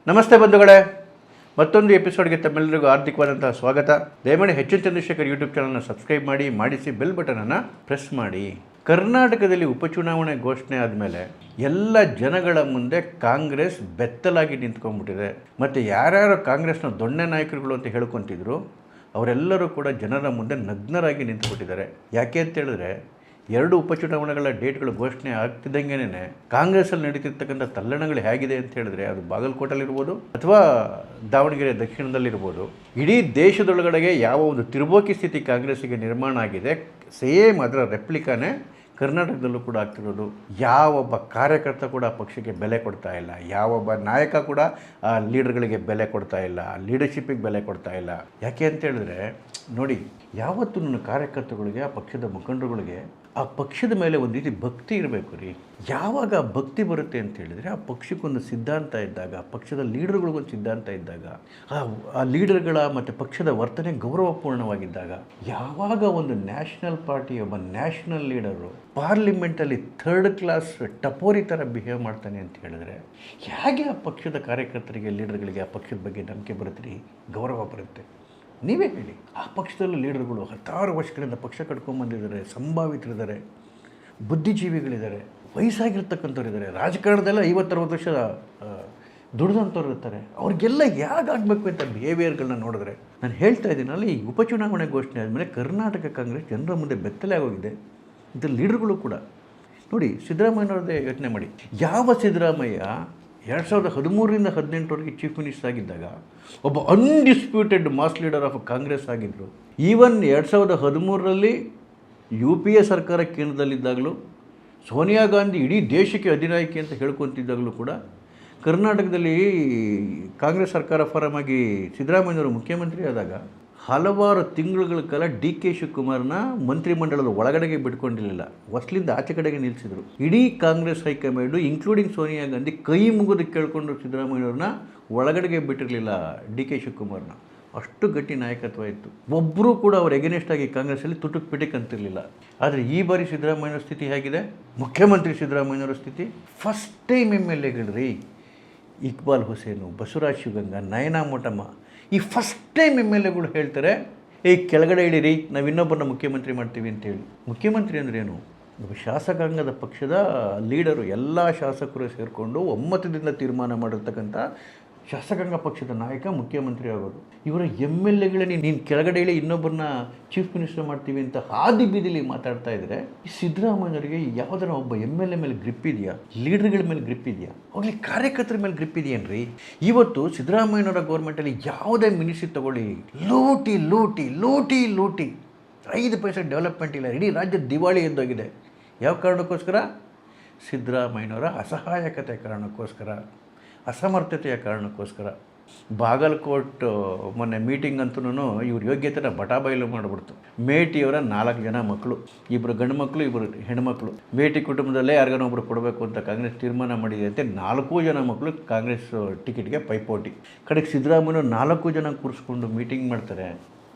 ನಮಸ್ತೆ ಬಂಧುಗಳೇ, ಮತ್ತೊಂದು ಎಪಿಸೋಡ್ಗೆ ತಮ್ಮೆಲ್ಲರಿಗೂ ಹಾರ್ದಿಕವಾದಂತಹ ಸ್ವಾಗತ. ದಯಮಾಡಿ ಹೆಚ್ಚಿನ ಚಂದ್ರಶೇಖರ್ ಯೂಟ್ಯೂಬ್ ಚಾನಲ್ನ ಸಬ್ಸ್ಕ್ರೈಬ್ ಮಾಡಿಸಿ ಬೆಲ್ ಬಟನನ್ನು ಪ್ರೆಸ್ ಮಾಡಿ. ಕರ್ನಾಟಕದಲ್ಲಿ ಉಪಚುನಾವಣೆ ಘೋಷಣೆ ಆದಮೇಲೆ ಎಲ್ಲ ಜನಗಳ ಮುಂದೆ ಕಾಂಗ್ರೆಸ್ ಬೆತ್ತಲಾಗಿ ನಿಂತ್ಕೊಂಡ್ಬಿಟ್ಟಿದೆ. ಮತ್ತು ಯಾರ್ಯಾರು ಕಾಂಗ್ರೆಸ್ನ ದೊಣ್ಣೆ ನಾಯಕರುಗಳು ಅಂತ ಹೇಳ್ಕೊತಿದ್ರು ಅವರೆಲ್ಲರೂ ಕೂಡ ಜನರ ಮುಂದೆ ನಗ್ನರಾಗಿ ನಿಂತುಬಿಟ್ಟಿದ್ದಾರೆ. ಯಾಕೆ ಅಂತ ಹೇಳಿದ್ರೆ, ಎರಡು ಉಪಚುನಾವಣೆಗಳ ಡೇಟ್ಗಳು ಘೋಷಣೆ ಆಗ್ತಿದ್ದಂಗೆನೇ ಕಾಂಗ್ರೆಸ್ಸಲ್ಲಿ ನಡೀತಿರ್ತಕ್ಕಂಥ ತಲ್ಲಣಗಳು ಹೇಗಿದೆ ಅಂತ ಹೇಳಿದ್ರೆ, ಅದು ಬಾಗಲಕೋಟೆಯಲ್ಲಿರ್ಬೋದು ಅಥವಾ ದಾವಣಗೆರೆ ದಕ್ಷಿಣದಲ್ಲಿರ್ಬೋದು, ಇಡೀ ದೇಶದೊಳಗಡೆಗೆ ಯಾವ ಒಂದು ತಿರುಬೋಕಿ ಸ್ಥಿತಿ ಕಾಂಗ್ರೆಸ್ಸಿಗೆ ನಿರ್ಮಾಣ ಆಗಿದೆ, ಸೇಮ್ ಅದರ ರೆಪ್ಲಿಕಾನೇ ಕರ್ನಾಟಕದಲ್ಲೂ ಕೂಡ ಆಗ್ತಿರೋದು. ಯಾವೊಬ್ಬ ಕಾರ್ಯಕರ್ತ ಕೂಡ ಪಕ್ಷಕ್ಕೆ ಬೆಲೆ ಕೊಡ್ತಾ ಇಲ್ಲ, ಯಾವೊಬ್ಬ ನಾಯಕ ಕೂಡ ಆ ಲೀಡರ್ಗಳಿಗೆ ಬೆಲೆ ಕೊಡ್ತಾ ಇಲ್ಲ, ಲೀಡರ್ಶಿಪ್ಪಿಗೆ ಬೆಲೆ ಕೊಡ್ತಾ ಇಲ್ಲ. ಯಾಕೆ ಅಂತ ಹೇಳಿದ್ರೆ ನೋಡಿ, ಯಾವತ್ತೂ ನನ್ನ ಕಾರ್ಯಕರ್ತರುಗಳಿಗೆ, ಆ ಪಕ್ಷದ ಮುಖಂಡರುಗಳಿಗೆ ಆ ಪಕ್ಷದ ಮೇಲೆ ಒಂದು ರೀತಿ ಭಕ್ತಿ ಇರಬೇಕು ರೀ. ಯಾವಾಗ ಭಕ್ತಿ ಬರುತ್ತೆ ಅಂತ ಹೇಳಿದರೆ, ಆ ಪಕ್ಷಕ್ಕೊಂದು ಸಿದ್ಧಾಂತ ಇದ್ದಾಗ, ಆ ಪಕ್ಷದ ಲೀಡರ್ಗಳಿಗೊಂದು ಸಿದ್ಧಾಂತ ಇದ್ದಾಗ, ಆ ಲೀಡರ್ಗಳ ಮತ್ತು ಪಕ್ಷದ ವರ್ತನೆ ಗೌರವಪೂರ್ಣವಾಗಿದ್ದಾಗ, ಯಾವಾಗ ಒಂದು ನ್ಯಾಷನಲ್ ಪಾರ್ಟಿ ಒಬ್ಬ ನ್ಯಾಷನಲ್ ಲೀಡರು ಪಾರ್ಲಿಮೆಂಟಲ್ಲಿ ಥರ್ಡ್ ಕ್ಲಾಸ್ ಟಪೋರಿ ಥರ ಬಿಹೇವ್ ಮಾಡ್ತಾನೆ ಅಂತ ಹೇಳಿದ್ರೆ, ಹೇಗೆ ಆ ಪಕ್ಷದ ಕಾರ್ಯಕರ್ತರಿಗೆ, ಲೀಡರ್ಗಳಿಗೆ ಆ ಪಕ್ಷದ ಬಗ್ಗೆ ನಂಬಿಕೆ ಬರುತ್ತೆ ರೀ, ಗೌರವ ಬರುತ್ತೆ? ನೀವೇ ಹೇಳಿ. ಆ ಪಕ್ಷದಲ್ಲೂ ಲೀಡರ್ಗಳು 10 ವರ್ಷಗಳಿಂದ ಪಕ್ಷ ಕಟ್ಕೊಂಡ್ಬಂದಿದ್ದಾರೆ, ಸಂಭಾವಿತರಿದ್ದಾರೆ, ಬುದ್ಧಿಜೀವಿಗಳಿದ್ದಾರೆ, ವಯಸ್ಸಾಗಿರ್ತಕ್ಕಂಥವ್ರು ಇದ್ದಾರೆ, ರಾಜಕಾರಣದಲ್ಲ 50-60 ವರ್ಷ ದುಡ್ದಂಥವ್ರು ಇರ್ತಾರೆ. ಅವ್ರಿಗೆಲ್ಲ ಹೇಗಾಗಬೇಕು ಅಂತ ಬಿಹೇವಿಯರ್ಗಳನ್ನ ನೋಡಿದ್ರೆ, ನಾನು ಹೇಳ್ತಾ ಇದ್ದೀನಲ್ಲ, ಈ ಉಪಚುನಾವಣೆ ಘೋಷಣೆ ಆದಮೇಲೆ ಕರ್ನಾಟಕ ಕಾಂಗ್ರೆಸ್ ಜನರ ಮುಂದೆ ಬೆತ್ತಲೆ ಆಗೋಗಿದೆ. ಇದು ಲೀಡರ್ಗಳು ಕೂಡ ನೋಡಿ, ಸಿದ್ದರಾಮಯ್ಯವ್ರದ್ದೇ ಯೋಚನೆ ಮಾಡಿ. ಯಾವ ಸಿದ್ದರಾಮಯ್ಯ 2013ರಿಂದ 2018ವರೆಗೆ ಚೀಫ್ ಮಿನಿಸ್ಟರ್ ಆಗಿದ್ದಾಗ ಒಬ್ಬ undisputed mass leader of Congress ಆಗಿದ್ದರು. ಈವನ್ 2013ರಲ್ಲಿ UPA ಸರ್ಕಾರ ಕೇಂದ್ರದಲ್ಲಿದ್ದಾಗಲೂ, ಸೋನಿಯಾ ಗಾಂಧಿ ಇಡೀ ದೇಶಕ್ಕೆ ಅಧಿನಾಯಕಿ ಅಂತ ಹೇಳ್ಕೊತಿದ್ದಾಗಲೂ ಕೂಡ ಕರ್ನಾಟಕದಲ್ಲಿ ಕಾಂಗ್ರೆಸ್ ಸರ್ಕಾರ ಫಾರಮ್ ಆಗಿ ಸಿದ್ದರಾಮಯ್ಯವರು ಮುಖ್ಯಮಂತ್ರಿ ಆದಾಗ ಹಲವಾರು ತಿಂಗಳುಗಳ ಕಾಲ DK ಶಿವಕುಮಾರ್ನ ಮಂತ್ರಿಮಂಡಲದ ಒಳಗಡೆಗೆ ಬಿಟ್ಕೊಂಡಿರಲಿಲ್ಲ, ಹೊಸ್ಲಿಂದ ಆಚೆ ಕಡೆಗೆ ನಿಲ್ಲಿಸಿದರು. ಇಡೀ ಕಾಂಗ್ರೆಸ್ ಹೈಕಮಾಂಡು ಇನ್ಕ್ಲೂಡಿಂಗ್ ಸೋನಿಯಾ ಗಾಂಧಿ ಕೈ ಮುಗಿದು ಕೇಳ್ಕೊಂಡು ಸಿದ್ದರಾಮಯ್ಯವ್ರನ್ನ ಒಳಗಡೆಗೆ ಬಿಟ್ಟಿರಲಿಲ್ಲ, DK ಶಿವಕುಮಾರ್ನ. ಅಷ್ಟು ಗಟ್ಟಿ ನಾಯಕತ್ವ ಇತ್ತು. ಒಬ್ಬರೂ ಕೂಡ ಅವ್ರು ಎಗೇನೆಸ್ಟ್ ಆಗಿ ಕಾಂಗ್ರೆಸ್ಸಲ್ಲಿ ತುಟುಕ್ ಪಿಟಿಕ್ ಅಂತಿರಲಿಲ್ಲ. ಆದರೆ ಈ ಬಾರಿ ಸಿದ್ದರಾಮಯ್ಯವ್ರ ಸ್ಥಿತಿ ಹೇಗಿದೆ? ಮುಖ್ಯಮಂತ್ರಿ ಸಿದ್ದರಾಮಯ್ಯವ್ರ ಸ್ಥಿತಿ, ಫಸ್ಟ್ ಟೈಮ್ MLAಗಳು ರೀ, ಇಕ್ಬಾಲ್ ಹುಸೇನು, ಬಸವರಾಜ್ ಶಿವಗಂಗಾ, ನಯನಾ ಮೋಟಮ್ಮ, ಈ ಫಸ್ಟ್ ಟೈಮ್ MLAಗಳು ಹೇಳ್ತಾರೆ, ಕೆಳಗಡೆ ಇಳಿರಿ, ನಾವು ಇನ್ನೊಬ್ಬರನ್ನ ಮುಖ್ಯಮಂತ್ರಿ ಮಾಡ್ತೀವಿ ಅಂತೇಳಿ. ಮುಖ್ಯಮಂತ್ರಿ ಅಂದ್ರೇನು? ಒಬ್ಬ ಶಾಸಕಾಂಗದ ಪಕ್ಷದ ಲೀಡರು, ಎಲ್ಲ ಶಾಸಕರು ಸೇರಿಕೊಂಡು ಒಮ್ಮತದಿಂದ ತೀರ್ಮಾನ ಮಾಡಿರ್ತಕ್ಕಂಥ ಶಾಸಕಾಂಗ ಪಕ್ಷದ ನಾಯಕ ಮುಖ್ಯಮಂತ್ರಿ ಆಗೋದು. ಇವರ MLAಗಳೇ ನೀನು ಕೆಳಗಡೆ ಇಳಿ, ಇನ್ನೊಬ್ಬರನ್ನ ಚೀಫ್ ಮಿನಿಸ್ಟರ್ ಮಾಡ್ತೀವಿ ಅಂತ ಹಾದಿ ಬೀದಿಲಿ ಮಾತಾಡ್ತಾ ಇದ್ದರೆ, ಈ ಸಿದ್ದರಾಮಯ್ಯವರಿಗೆ ಯಾವುದರ ಒಬ್ಬ MLA ಮೇಲೆ ಗ್ರಿಪ್ ಇದೆಯಾ? ಲೀಡರ್ಗಳ ಮೇಲೆ ಗ್ರಿಪ್ ಇದೆಯಾ? ಹೋಗಲಿ, ಕಾರ್ಯಕರ್ತರ ಮೇಲೆ ಗ್ರಿಪ್ ಇದೆಯೇನ್ರಿ? ಇವತ್ತು ಸಿದ್ದರಾಮಯ್ಯನವರ ಗೌರ್ಮೆಂಟಲ್ಲಿ ಯಾವುದೇ ಮಿನಿಸ್ಟ್ರಿ ತಗೊಳ್ಳಿ, ಲೂಟಿ ಲೂಟಿ ಲೂಟಿ ಲೂಟಿ, 5 ಪೈಸೆ ಡೆವಲಪ್ಮೆಂಟ್ ಇಲ್ಲ, ಇಡೀ ರಾಜ್ಯ ದಿವಾಳಿ ಎದ್ದೋಗಿದೆ. ಯಾವ ಕಾರಣಕ್ಕೋಸ್ಕರ? ಸಿದ್ದರಾಮಯ್ಯನವರ ಅಸಹಾಯಕತೆ ಕಾರಣಕ್ಕೋಸ್ಕರ, ಅಸಮರ್ಥತೆಯ ಕಾರಣಕ್ಕೋಸ್ಕರ. ಬಾಗಲಕೋಟ್ ಮೊನ್ನೆ ಮೀಟಿಂಗ್ ಅಂತೂ ಇವ್ರ ಯೋಗ್ಯತೆನ ಬಟಾಬೈಲು ಮಾಡಿಬಿಡ್ತು. ಮೇಟಿಯವರ 4 ಜನ ಮಕ್ಕಳು, 2 ಗಂಡು ಮಕ್ಕಳು, 2 ಹೆಣ್ಮಕ್ಳು. ಮೇಟಿ ಕುಟುಂಬದಲ್ಲೇ ಯಾರಿಗಾನ ಒಬ್ಬರು ಕೊಡಬೇಕು ಅಂತ ಕಾಂಗ್ರೆಸ್ ತೀರ್ಮಾನ ಮಾಡಿದೆ ಅಂತೆ. 4 ಜನ ಮಕ್ಕಳು ಕಾಂಗ್ರೆಸ್ ಟಿಕೆಟ್ಗೆ ಪೈಪೋಟಿ. ಕಡೆಗೆ ಸಿದ್ದರಾಮಯ್ಯ 4 ಜನ ಕೂರಿಸ್ಕೊಂಡು ಮೀಟಿಂಗ್ ಮಾಡ್ತಾರೆ.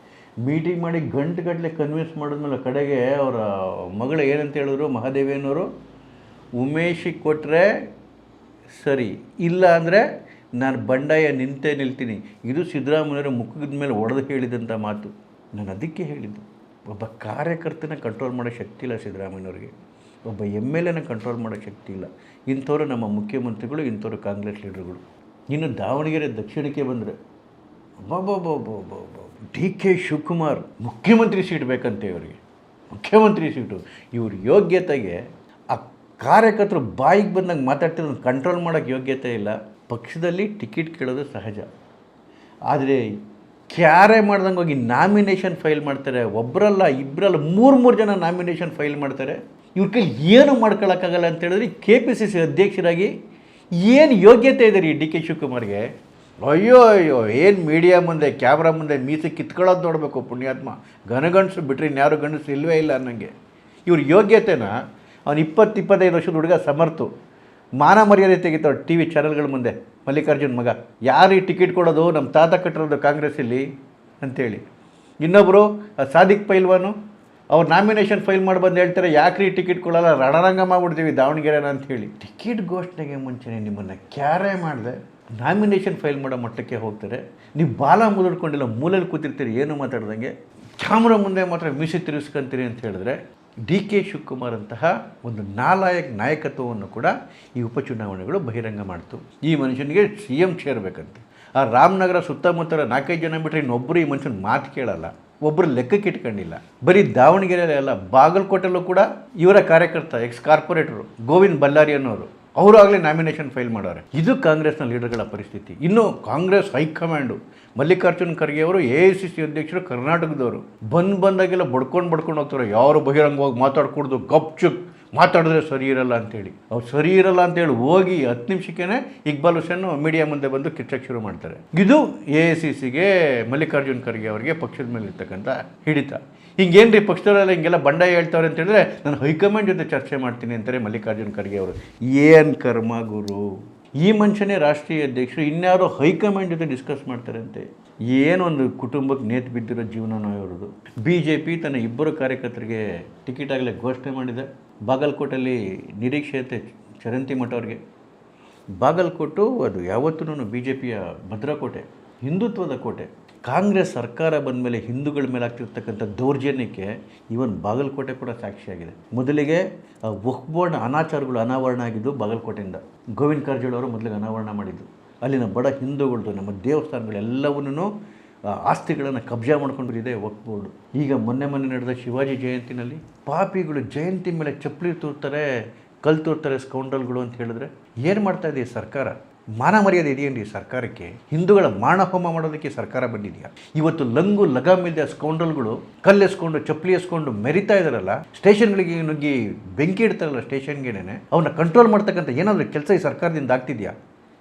ಮೀಟಿಂಗ್ ಮಾಡಿ ಗಂಟೆಗಟ್ಟಲೆ ಕನ್ವಿನ್ಸ್ ಮಾಡಿದ್ಮೇಲೆ ಕಡೆಗೆ ಅವರ ಮಗಳು ಏನಂತ ಹೇಳಿದ್ರು, ಮಹಾದೇವೇನವರು, ಉಮೇಶಿಗೆ ಕೊಟ್ಟರೆ ಸರಿ, ಇಲ್ಲ ಅಂದರೆ ನಾನು ಬಂಡಾಯ ನಿಲ್ತೀನಿ. ಇದು ಸಿದ್ದರಾಮಯ್ಯರ ಮುಖದ ಮೇಲೆ ಒಡೆದು ಹೇಳಿದಂಥ ಮಾತು. ನಾನು ಅದಕ್ಕೆ ಹೇಳಿದ್ದು, ಒಬ್ಬ ಕಾರ್ಯಕರ್ತನ ಕಂಟ್ರೋಲ್ ಮಾಡೋ ಶಕ್ತಿ ಇಲ್ಲ ಸಿದ್ದರಾಮಯ್ಯವ್ರಿಗೆ, ಒಬ್ಬ MLAನ ಕಂಟ್ರೋಲ್ ಮಾಡೋ ಶಕ್ತಿ ಇಲ್ಲ. ಇಂಥವ್ರು ನಮ್ಮ ಮುಖ್ಯಮಂತ್ರಿಗಳು, ಇಂಥವ್ರು ಕಾಂಗ್ರೆಸ್ ಲೀಡರ್ಗಳು. ಇನ್ನು ದಾವಣಗೆರೆ ದಕ್ಷಿಣಕ್ಕೆ ಬಂದರೆ DK ಶಿವಕುಮಾರ್ ಮುಖ್ಯಮಂತ್ರಿ ಸೀಟ್ ಬೇಕಂತೆ ಇವರಿಗೆ, ಮುಖ್ಯಮಂತ್ರಿ ಸೀಟು. ಇವ್ರ ಯೋಗ್ಯತೆಗೆ ಆ ಕಾರ್ಯಕರ್ತರು ಬಾಯಿಗೆ ಬಂದಂಗೆ ಮಾತಾಡ್ತಿರೋದು ಕಂಟ್ರೋಲ್ ಮಾಡೋಕ್ಕೆ ಯೋಗ್ಯತೆ ಇಲ್ಲ. ಪಕ್ಷದಲ್ಲಿ ಟಿಕೆಟ್ ಕೇಳೋದು ಸಹಜ, ಆದರೆ ಕ್ಯಾರೆ ಮಾಡ್ದಂಗೆ ಹೋಗಿ ನಾಮಿನೇಷನ್ ಫೈಲ್ ಮಾಡ್ತಾರೆ. ಒಬ್ಬರಲ್ಲ, ಇಬ್ಬರಲ್ಲ, 3 ಜನ ನಾಮಿನೇಷನ್ ಫೈಲ್ ಮಾಡ್ತಾರೆ. ಇವ್ರ ಕೈ ಏನು ಮಾಡ್ಕೊಳ್ಳೋಕ್ಕಾಗಲ್ಲ ಅಂತ ಹೇಳಿದ್ರೆ, KPCC ಅಧ್ಯಕ್ಷರಾಗಿ ಏನು ಯೋಗ್ಯತೆ ಇದೆ ರೀ DK ಶಿವಕುಮಾರ್ಗೆ? ಅಯ್ಯೋ ಅಯ್ಯೋ, ಏನು ಮೀಡಿಯಾ ಮುಂದೆ, ಕ್ಯಾಮ್ರಾ ಮುಂದೆ ಮೀಸೆ ಕಿತ್ಕೊಳ್ಳೋದು ನೋಡಬೇಕು ಪುಣ್ಯಾತ್ಮ. ಗನಗಂಡಸು ಬಿಟ್ಟರೆ ಇನ್ಯಾರು ಗಂಡಸು ಇಲ್ಲವೇ ಇಲ್ಲ ಅನ್ನಂಗೆ. ಇವ್ರ ಯೋಗ್ಯತೆನ ಅವನು 20-25 ವರ್ಷದ ಹುಡುಗ ಸಮರ್ಥು, ಮಾನ ಮರ್ಯಾದೆ ತೆಗಿತಾವೆ TV ಚಾನಲ್ಗಳ ಮುಂದೆ. ಮಲ್ಲಿಕಾರ್ಜುನ್ ಮಗ, ಯಾರು ಈ ಟಿಕೆಟ್ ಕೊಡೋದು? ನಮ್ಮ ತಾತ ಕಟ್ಟಿರೋದು ಕಾಂಗ್ರೆಸ್ಸಲ್ಲಿ ಅಂತೇಳಿ. ಇನ್ನೊಬ್ಬರು ಸಾದಿಕ್ ಪೈಲ್ವಾನು, ಅವ್ರು ನಾಮಿನೇಷನ್ ಫೈಲ್ ಮಾಡಿ ಬಂದು ಹೇಳ್ತಾರೆ, ಯಾಕ್ರಿ ಟಿಕೆಟ್ ಕೊಡೋಲ್ಲ, ರಣರಂಗ ಮಾಡ್ಬಿಡ್ತೀವಿ ದಾವಣಗೆರೆನ ಅಂಥೇಳಿ. ಟಿಕೆಟ್ ಘೋಷಣೆಗೆ ಮುಂಚೆನೇ ನಿಮ್ಮನ್ನು ಕ್ಯಾರೆ ಮಾಡಿದೆ. ನಾಮಿನೇಷನ್ ಫೈಲ್ ಮಾಡೋ ಮಟ್ಟಕ್ಕೆ ಹೋಗ್ತಾರೆ. ನೀವು ಬಾಲ ಮುದುಡ್ಕೊಂಡಿಲ್ಲ, ಮೂಲೆಯಲ್ಲಿ ಕೂತಿರ್ತೀರಿ, ಏನು ಮಾತಾಡ್ದಂಗೆ ಕ್ಯಾಮ್ರಾ ಮುಂದೆ ಮಾತ್ರ ಮೀಸೆ ತಿರುಗಿಸ್ಕೊಂತೀರಿ ಅಂತ ಹೇಳಿದ್ರೆ ಡಿ ಕೆ ಶಿವಕುಮಾರ್ ಅಂತಹ ಒಂದು ನಾಯಕತ್ವವನ್ನು ಕೂಡ ಈ ಉಪಚುನಾವಣೆಗಳು ಬಹಿರಂಗ ಮಾಡ್ತು. ಈ ಮನುಷ್ಯನಿಗೆ CM ಸೇರಬೇಕಂತೆ. ಆ ರಾಮನಗರ ಸುತ್ತಮುತ್ತಲ 4-5 ಜನ ಬಿಟ್ಟರೆ ಇನ್ನೊಬ್ಬರು ಈ ಮನುಷ್ಯನ ಮಾತು ಕೇಳಲ್ಲ, ಒಬ್ಬರು ಲೆಕ್ಕಕ್ಕೆ ಇಟ್ಕೊಂಡಿಲ್ಲ. ಬರೀ ದಾವಣಗೆರೆಯಲ್ಲೇ ಅಲ್ಲ, ಬಾಗಲಕೋಟೆಲ್ಲೂ ಕೂಡ ಇವರ ಕಾರ್ಯಕರ್ತ ಕಾರ್ಪೊರೇಟರು ಗೋವಿಂದ್ ಬಲ್ಲಾರಿ ಅನ್ನೋರು ಅವರು ಆಗಲೇ ನಾಮಿನೇಷನ್ ಫೈಲ್ ಮಾಡೋರೆ. ಇದು ಕಾಂಗ್ರೆಸ್ನ ಲೀಡರ್ಗಳ ಪರಿಸ್ಥಿತಿ. ಇನ್ನು ಕಾಂಗ್ರೆಸ್ ಹೈಕಮಾಂಡು ಮಲ್ಲಿಕಾರ್ಜುನ್ ಖರ್ಗೆ ಅವರು AICC ಅಧ್ಯಕ್ಷರು, ಕರ್ನಾಟಕದವರು ಬಂದಾಗೆಲ್ಲ ಬಡ್ಕೊಂಡು ಹೋಗ್ತಾರೆ. ಯಾರು ಬಹಿರಂಗವಾಗಿ ಮಾತಾಡ್ಕೊಡ್ದು, ಗಪ್ಚುಪ್ ಮಾತಾಡಿದ್ರೆ ಸರಿ ಇರಲ್ಲ ಅಂತೇಳಿ, ಅವ್ರು ಸರಿ ಇರಲ್ಲ ಅಂತೇಳಿ ಹೋಗಿ 10 ನಿಮಿಷಕ್ಕೇ ಇಕ್ಬಾಲ್ ಹುಸೇನ್ ಮೀಡಿಯಾ ಮುಂದೆ ಬಂದು ಕಿಚ್ಚಕ್ಕೆ ಶುರು ಮಾಡ್ತಾರೆ. ಇದು AICCಗೆ ಮಲ್ಲಿಕಾರ್ಜುನ್ ಖರ್ಗೆ ಅವರಿಗೆ ಪಕ್ಷದ ಮೇಲೆ ಇರ್ತಕ್ಕಂಥ ಹಿಡಿತ. ಹಿಂಗೇನ್ರಿ ಪಕ್ಷದವರೆಲ್ಲ ಹಿಂಗೆಲ್ಲ ಬಂಡಾಯ ಹೇಳ್ತಾವ್ರೆ ಅಂತ ಹೇಳಿದ್ರೆ ನಾನು ಹೈಕಮಾಂಡ್ ಜೊತೆ ಚರ್ಚೆ ಮಾಡ್ತೀನಿ ಅಂತಾರೆ ಮಲ್ಲಿಕಾರ್ಜುನ್ ಖರ್ಗೆ ಅವರು. ಏನು ಕರ್ಮ ಗುರು, ಈ ಮನುಷ್ಯನೇ ರಾಷ್ಟ್ರೀಯ ಅಧ್ಯಕ್ಷರು, ಇನ್ಯಾರೋ ಹೈಕಮಾಂಡ್ ಜೊತೆ ಡಿಸ್ಕಸ್ ಮಾಡ್ತಾರಂತೆ. ಏನೊಂದು ಕುಟುಂಬಕ್ಕೆ ನೇತು ಬಿದ್ದಿರೋ ಜೀವನನೋ ಇವ್ರದ್ದು. BJP ತನ್ನ 2 ಕಾರ್ಯಕರ್ತರಿಗೆ ಟಿಕೆಟ್ ಆಗಲೇ ಘೋಷಣೆ ಮಾಡಿದೆ. ಬಾಗಲಕೋಟಲ್ಲಿ ನಿರೀಕ್ಷೆ ಐತೆ ಚರಂತಿ ಮಠ ಅವ್ರಿಗೆ. ಬಾಗಲಕೋಟು ಅದು ಯಾವತ್ತೂ BJPಯ ಭದ್ರಕೋಟೆ, ಹಿಂದುತ್ವದ ಕೋಟೆ. ಕಾಂಗ್ರೆಸ್ ಸರ್ಕಾರ ಬಂದ ಮೇಲೆ ಹಿಂದೂಗಳ ಮೇಲೆ ಆಗ್ತಿರ್ತಕ್ಕಂಥ ದೌರ್ಜನ್ಯಕ್ಕೆ ಇವನ್ ಬಾಗಲಕೋಟೆ ಕೂಡ ಸಾಕ್ಷಿಯಾಗಿದೆ. ಮೊದಲಿಗೆ ವಕ್ಫ್ ಬೋರ್ಡ್ ಅನಾಚಾರಗಳು ಅನಾವರಣ ಆಗಿದ್ದು ಬಾಗಲಕೋಟೆಯಿಂದ. ಗೋವಿಂದ್ ಕಾರಜೋಳ ಅವರು ಮೊದಲಿಗೆ ಅನಾವರಣ ಮಾಡಿದ್ದು. ಅಲ್ಲಿನ ಬಡ ಹಿಂದೂಗಳದ್ದು ನಮ್ಮ ದೇವಸ್ಥಾನಗಳೆಲ್ಲವನ್ನೂ ಆಸ್ತಿಗಳನ್ನು ಕಬ್ಜಾ ಮಾಡ್ಕೊಂಡು ಬರಿದೆ ವಕ್ಫ್ ಬೋರ್ಡು. ಈಗ ಮೊನ್ನೆ ನಡೆದ ಶಿವಾಜಿ ಜಯಂತಿನಲ್ಲಿ ಪಾಪಿಗಳು ಜಯಂತಿ ಮೇಲೆ ಚಪ್ಪಲಿ ತೂರ್ತಾರೆ, ಕಲ್ ತೂರ್ತಾರೆ ಸ್ಕೌಂಡಲ್ಗಳು ಅಂತ ಹೇಳಿದ್ರೆ ಏನು ಮಾಡ್ತಾ ಇದೆ ಸರ್ಕಾರ? ಮಾನ ಮರ್ಯಾದೆ ಇದೆಯೇನ್ರಿ ಸರ್ಕಾರಕ್ಕೆ? ಹಿಂದೂಗಳ ಮಾನಹೋಮ ಮಾಡೋದಕ್ಕೆ ಸರ್ಕಾರ ಬಂದಿದೆಯಾ? ಇವತ್ತು ಲಂಗು ಲಗಾಮಿಲ್ಲದೆ ಸ್ಕೌಂಡಲ್ಗಳು ಕಲ್ಲೆಸ್ಕೊಂಡು ಚಪ್ಪಲಿ ಎಸ್ಕೊಂಡು ಮೆರಿತಾ ಇದ್ದಾರಲ್ಲ, ಸ್ಟೇಷನ್ಗಳಿಗೆ ನುಗ್ಗಿ ಬೆಂಕಿ ಇಡ್ತಾರಲ್ಲ ಸ್ಟೇಷನ್ಗೆನೇ, ಅವನ್ನ ಕಂಟ್ರೋಲ್ ಮಾಡ್ತಕ್ಕಂಥ ಏನಾದರೂ ಕೆಲಸ ಈ ಸರ್ಕಾರದಿಂದ ಆಗ್ತಿದೆಯಾ?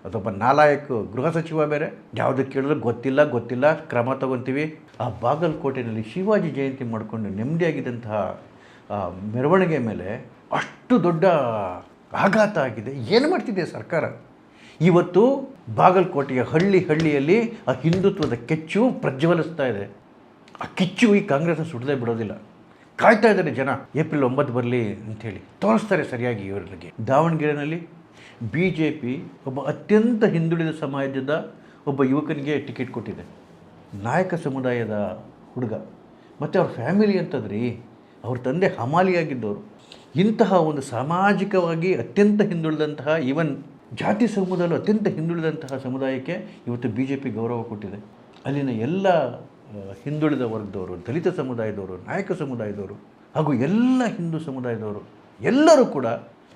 ಅದೊಬ್ಬ ನಾಲಾಯಕ ಗೃಹ ಸಚಿವ ಬೇರೆ, ಯಾವುದಕ್ಕೆ ಕೇಳಿದ್ರೆ ಗೊತ್ತಿಲ್ಲ ಕ್ರಮ ತಗೊತೀವಿ. ಆ ಬಾಗಲಕೋಟೆಯಲ್ಲಿ ಶಿವಾಜಿ ಜಯಂತಿ ಮಾಡಿಕೊಂಡು ನೆಮ್ಮದಿಯಾಗಿದ್ದಂತಹ ಮೆರವಣಿಗೆ ಮೇಲೆ ಅಷ್ಟು ದೊಡ್ಡ ಆಘಾತ ಆಗಿದೆ. ಏನು ಮಾಡ್ತಿದೆ ಸರ್ಕಾರ? ಇವತ್ತು ಬಾಗಲಕೋಟೆಯ ಹಳ್ಳಿಯಲ್ಲಿ ಆ ಹಿಂದುತ್ವದ ಕೆಚ್ಚು ಪ್ರಜ್ವಲಿಸ್ತಾ ಇದೆ. ಆ ಕಿಚ್ಚು ಈ ಕಾಂಗ್ರೆಸ್ನ ಸುಡದೆ ಬಿಡೋದಿಲ್ಲ. ಕಾಯ್ತಾ ಇದ್ದಾರೆ ಜನ, ಏಪ್ರಿಲ್ 9 ಬರಲಿ ಅಂಥೇಳಿ ತೋರಿಸ್ತಾರೆ ಸರಿಯಾಗಿ ಇವರಿಗೆ. ದಾವಣಗೆರೆಯಲ್ಲಿ BJP ಒಬ್ಬ ಅತ್ಯಂತ ಹಿಂದುಳಿದ ಸಮಾಜದ ಒಬ್ಬ ಯುವಕನಿಗೆ ಟಿಕೆಟ್ ಕೊಟ್ಟಿದೆ. ನಾಯಕ ಸಮುದಾಯದ ಹುಡುಗ ಮತ್ತು ಅವ್ರ ಫ್ಯಾಮಿಲಿ ಅಂತಂದ್ರಿ, ಅವ್ರ ತಂದೆ ಹಮಾಲಿಯಾಗಿದ್ದವರು. ಇಂತಹ ಒಂದು ಸಾಮಾಜಿಕವಾಗಿ ಅತ್ಯಂತ ಹಿಂದುಳಿದಂತಹ, ಈವನ್ ಜಾತಿ ಸಮುದಾಯದಲ್ಲೂ ಅತ್ಯಂತ ಹಿಂದುಳಿದಂತಹ ಸಮುದಾಯಕ್ಕೆ ಇವತ್ತು BJP ಗೌರವ ಕೊಟ್ಟಿದೆ. ಅಲ್ಲಿನ ಎಲ್ಲ ಹಿಂದುಳಿದ ವರ್ಗದವರು, ದಲಿತ ಸಮುದಾಯದವರು, ನಾಯಕ ಸಮುದಾಯದವರು ಹಾಗೂ ಎಲ್ಲ ಹಿಂದೂ ಸಮುದಾಯದವರು ಎಲ್ಲರೂ ಕೂಡ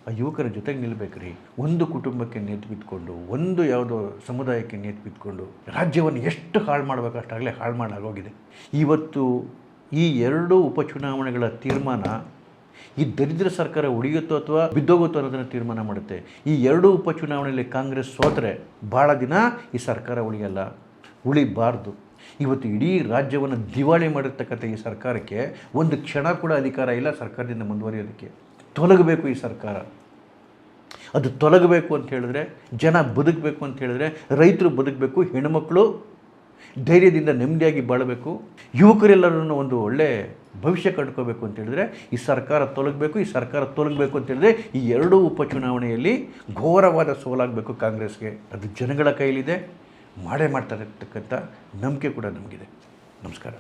ಆ ಯುವಕರ ಜೊತೆಗೆ ನಿಲ್ಲಬೇಕ್ರಿ. ಒಂದು ಕುಟುಂಬಕ್ಕೆ ನೇತು ಬಿತ್ಕೊಂಡು, ಒಂದು ಯಾವುದೋ ಸಮುದಾಯಕ್ಕೆ ನೇತು ಬಿತ್ಕೊಂಡು ರಾಜ್ಯವನ್ನು ಎಷ್ಟು ಹಾಳು ಮಾಡಬೇಕು ಅಷ್ಟಾಗಲೇ ಹಾಳು ಮಾಡಾಗೋಗಿದೆ. ಇವತ್ತು ಈ 2 ಉಪಚುನಾವಣೆಗಳ ತೀರ್ಮಾನ ಈ ದರಿದ್ರ ಸರ್ಕಾರ ಉಳಿಯುತ್ತೋ ಅಥವಾ ಬಿದ್ದೋಗುತ್ತೋ ಅನ್ನೋದನ್ನು ತೀರ್ಮಾನ ಮಾಡುತ್ತೆ. ಈ 2 ಉಪಚುನಾವಣೆಯಲ್ಲಿ ಕಾಂಗ್ರೆಸ್ ಸೋತರೆ ಭಾಳ ದಿನ ಈ ಸರ್ಕಾರ ಉಳಿಬಾರ್ದು. ಇವತ್ತು ಇಡೀ ರಾಜ್ಯವನ್ನು ದಿವಾಳಿ ಮಾಡಿರ್ತಕ್ಕಂಥ ಈ ಸರ್ಕಾರಕ್ಕೆ ಒಂದು ಕ್ಷಣ ಕೂಡ ಅಧಿಕಾರ ಇಲ್ಲ ಸರ್ಕಾರದಿಂದ ಮುಂದುವರಿಯೋದಕ್ಕೆ. ತೊಲಗಬೇಕು ಈ ಸರ್ಕಾರ. ಅದು ತೊಲಗಬೇಕು ಅಂತ ಹೇಳಿದ್ರೆ, ಜನ ಬದುಕಬೇಕು ಅಂತ ಹೇಳಿದ್ರೆ, ರೈತರು ಬದುಕಬೇಕು, ಹೆಣ್ಣುಮಕ್ಕಳು ಧೈರ್ಯದಿಂದ ನೆಮ್ಮದಿಯಾಗಿ ಬಾಳಬೇಕು, ಯುವಕರೆಲ್ಲರೂ ಒಂದು ಒಳ್ಳೆ ಭವಿಷ್ಯ ಕಂಡುಕೋಬೇಕು ಅಂತ ಹೇಳಿದ್ರೆ ಈ ಸರ್ಕಾರ ತೊಲಗಬೇಕು. ಈ ಸರ್ಕಾರ ತೊಲಗಬೇಕು ಅಂತ ಹೇಳಿದ್ರೆ ಈ 2 ಉಪಚುನಾವಣೆಯಲ್ಲಿ ಘೋರವಾದ ಸೋಲಾಗಬೇಕು ಕಾಂಗ್ರೆಸ್ಗೆ. ಅದು ಜನಗಳ ಕೈಲಿದೆ, ಮಾಡೇ ಮಾಡ್ತಾರೆ ಇರ್ತಕ್ಕಂಥ ನಂಬಿಕೆ ಕೂಡ ನಮಗಿದೆ. ನಮಸ್ಕಾರ.